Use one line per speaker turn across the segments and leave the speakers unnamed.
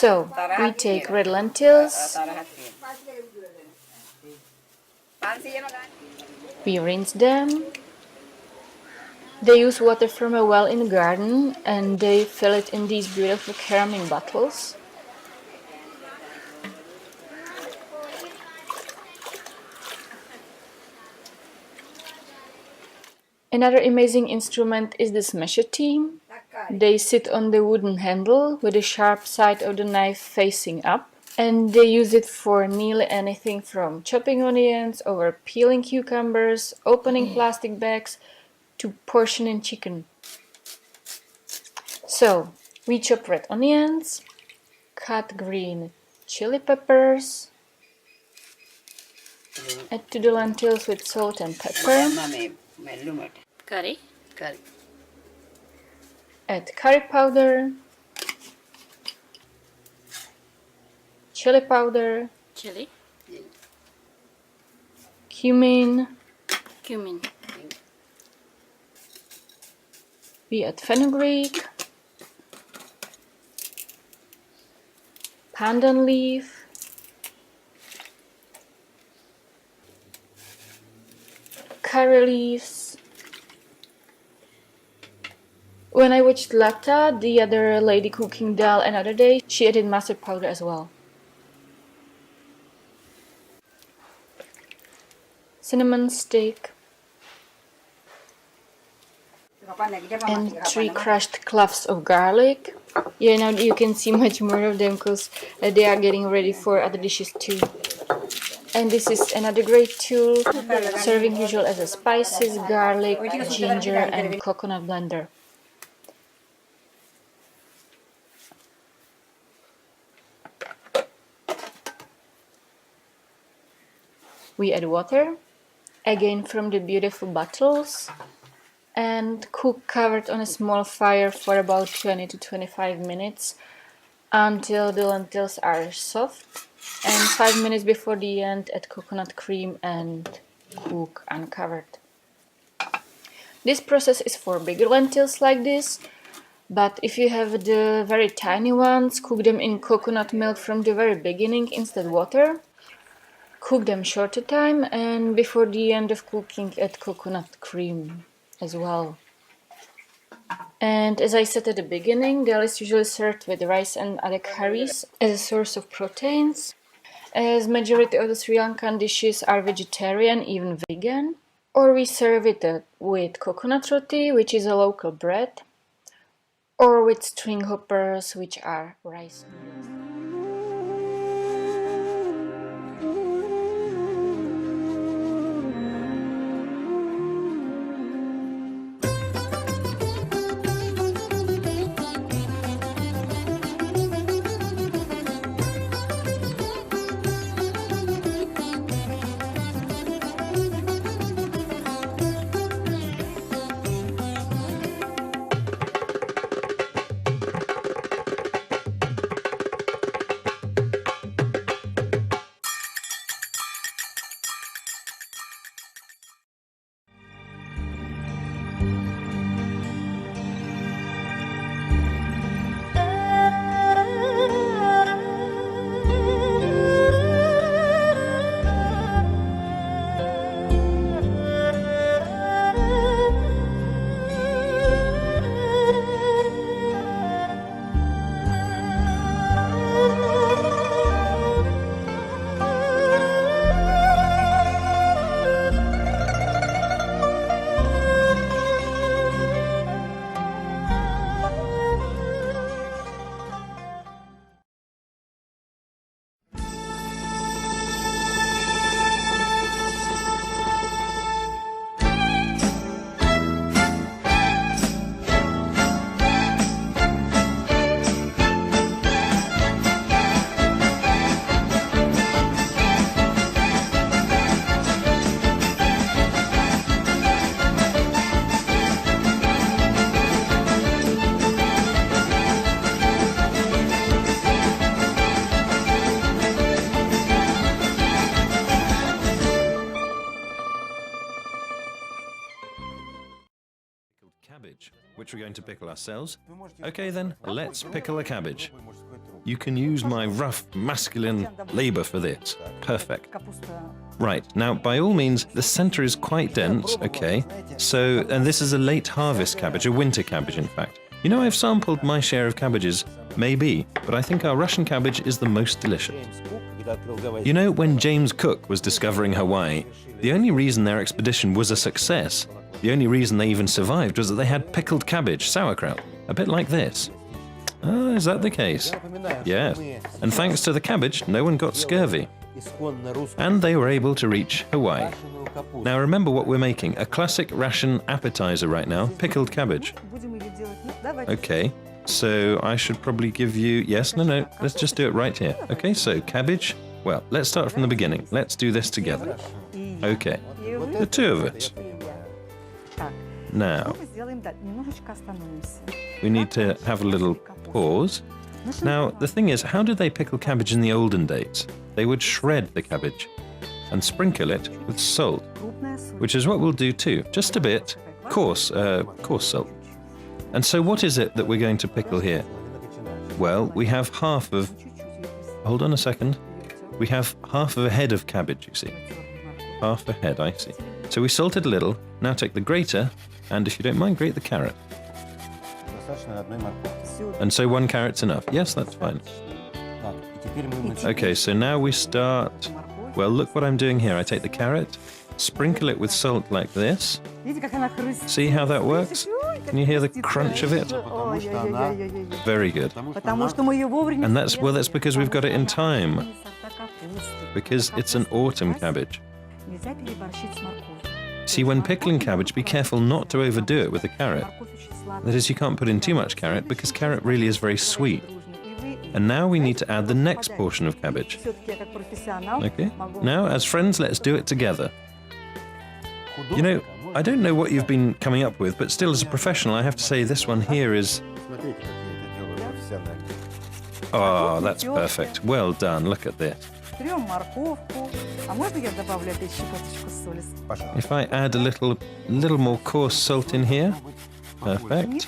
So, we take red lentils, we rinse them. They use water from a well in the garden and they fill it in these beautiful ceramic bottles. Another amazing instrument is the machete. They sit on the wooden handle with the sharp side of the knife facing up, and they use it for nearly anything from chopping onions over peeling cucumbers, opening plastic bags, to portioning chicken. So, we chop red onions, cut green chili peppers, add to the lentils with salt and pepper.
Curry.
Add curry powder, chili powder,
Chili.
cumin.
Cumin.
We add fenugreek, pandan leaf, curry leaves. When I watched Lata, the other lady cooking dal, another day, she added mustard powder as well. Cinnamon stick and 3 crushed cloves of garlic. Yeah, now you can see much more of them because they are getting ready for other dishes too. And this is another great tool, serving usual as a spices, garlic, ginger and coconut blender. We add water, again from the beautiful bottles, and cook covered on a small fire for about 20 to 25 minutes until the lentils are soft, and 5 minutes before the end add coconut cream and cook uncovered. This process is for bigger lentils like this, but if you have the very tiny ones, cook them in coconut milk from the very beginning instead of water. Cook them shorter time, and before the end of cooking add coconut cream as well. And as I said at the beginning, dal is usually served with rice and other curries as a source of proteins, as majority of the Sri Lankan dishes are vegetarian, even vegan. Or we serve it with coconut roti, which is a local bread, or with string hoppers, which are rice noodles.
Cabbage, which we're going to pickle ourselves. Okay then, let's pickle a cabbage. You can use my rough, masculine labor for this. Perfect. Right, now by all means, the center is quite dense, okay? So, and this is a late harvest cabbage, a winter cabbage in fact. You know, I've sampled my share of cabbages, maybe, but I think our Russian cabbage is the most delicious. You know, when James Cook was discovering Hawaii, the only reason their expedition was a success, the only reason they even survived was that they had pickled cabbage, sauerkraut, a bit like this. Ah, is that the case? Yes. And thanks to the cabbage, no one got scurvy. And they were able to reach Hawaii. Now remember what we're making, a classic Russian appetizer right now, pickled cabbage. Okay, so I should probably give you... Yes, no, let's just do it right here. Okay, so cabbage. Well, let's start from the beginning. Let's do this together. Okay, the two of us. Now, we need to have a little pause. Now, the thing is, how did they pickle cabbage in the olden days? They would shred the cabbage and sprinkle it with salt, which is what we'll do too. Just a bit, coarse salt. And so what is it that we're going to pickle here? Well, we have half of... Hold on a second. We have half of a head of cabbage, you see. Half a head, I see. So we salted a little. Now take the grater, and if you don't mind, grate the carrot. And so 1 carrot's enough. Yes, that's fine. Okay, so now we start... Well, look what I'm doing here. I take the carrot, sprinkle it with salt like this. See how that works? Can you hear the crunch of it? Very good. And that's because we've got it in time. Because it's an autumn cabbage. See, when pickling cabbage, be careful not to overdo it with the carrot. That is, you can't put in too much carrot because carrot really is very sweet. And now we need to add the next portion of cabbage. Okay? Now, as friends, let's do it together. You know, I don't know what you've been coming up with, but still as a professional, I have to say this one here is... Oh, that's perfect. Well done. Look at this. If I add a little more coarse salt in here. Perfect.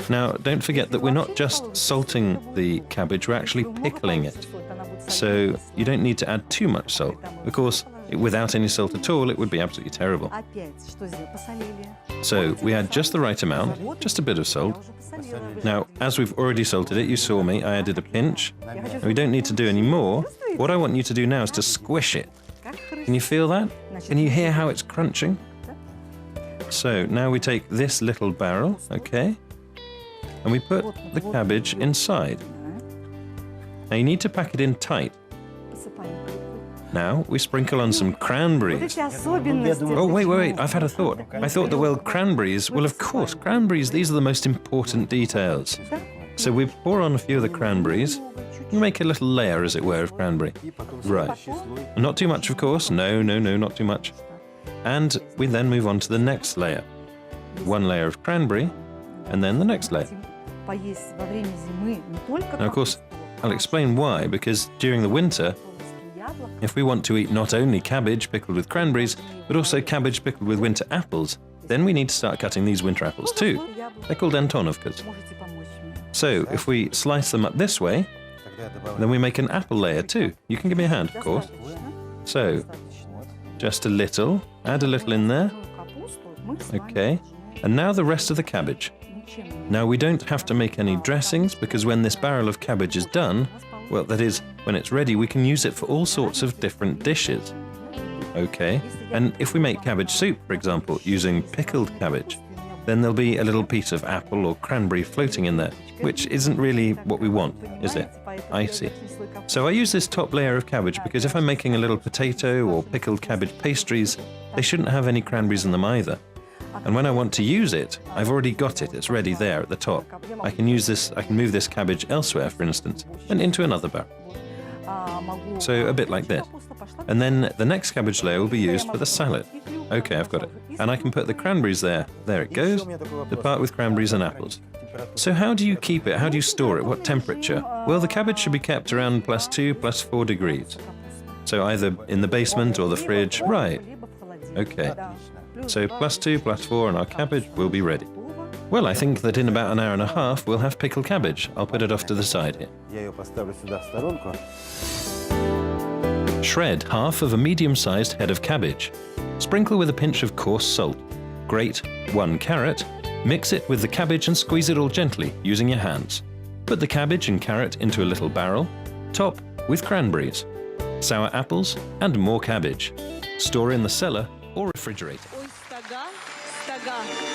Now, don't forget that we're not just salting the cabbage, we're actually pickling it. So you don't need to add too much salt. Of course, without any salt at all, it would be absolutely terrible. So we add just the right amount, just a bit of salt. Now, as we've already salted it, you saw me, I added a pinch. And we don't need to do any more. What I want you to do now is to squish it. Can you feel that? Can you hear how it's crunching? So now we take this little barrel, okay, and we put the cabbage inside. Now you need to pack it in tight. Now we sprinkle on some cranberries. Oh, wait, I've had a thought. I thought that, well, cranberries, well, of course, cranberries, these are the most important details. So we pour on a few of the cranberries. You make a little layer, as it were, of cranberry. Right. Not too much, of course. No, not too much. And we then move on to the next layer. 1 layer of cranberry, and then the next layer. Now, of course, I'll explain why, because during the winter, if we want to eat not only cabbage pickled with cranberries, but also cabbage pickled with winter apples, then we need to start cutting these winter apples too. They're called Antonovkas. So if we slice them up this way, then we make an apple layer too. You can give me a hand, of course. So, just a little, add a little in there. Okay, and now the rest of the cabbage. Now we don't have to make any dressings because when this barrel of cabbage is done, well, that is, when it's ready, we can use it for all sorts of different dishes. Okay, and if we make cabbage soup, for example, using pickled cabbage, then there'll be a little piece of apple or cranberry floating in there, which isn't really what we want, is it? I see. So I use this top layer of cabbage because if I'm making a little potato or pickled cabbage pastries, they shouldn't have any cranberries in them either. And when I want to use it, I've already got it, it's ready there at the top. I can use this, I can move this cabbage elsewhere, for instance, and into another barrel. So a bit like this. And then the next cabbage layer will be used for the salad. Okay, I've got it. And I can put the cranberries there. There it goes. The part with cranberries and apples. So how do you keep it? How do you store it? What temperature? Well, the cabbage should be kept around +2, +4 degrees. So either in the basement or the fridge. Right. Okay. So +2, +4, and our cabbage will be ready. Well, I think that in about an hour and a half we'll have pickled cabbage. I'll put it off to the side here.
Я ее поставлю сюда в сторонку.
Shred half of a medium-sized head of cabbage. Sprinkle with a pinch of coarse salt. Grate 1 carrot. Mix it with the cabbage and squeeze it all gently using your hands. Put the cabbage and carrot into a little barrel. Top with cranberries, sour apples and more cabbage. Store in the cellar or refrigerator.
Ось стага, стага.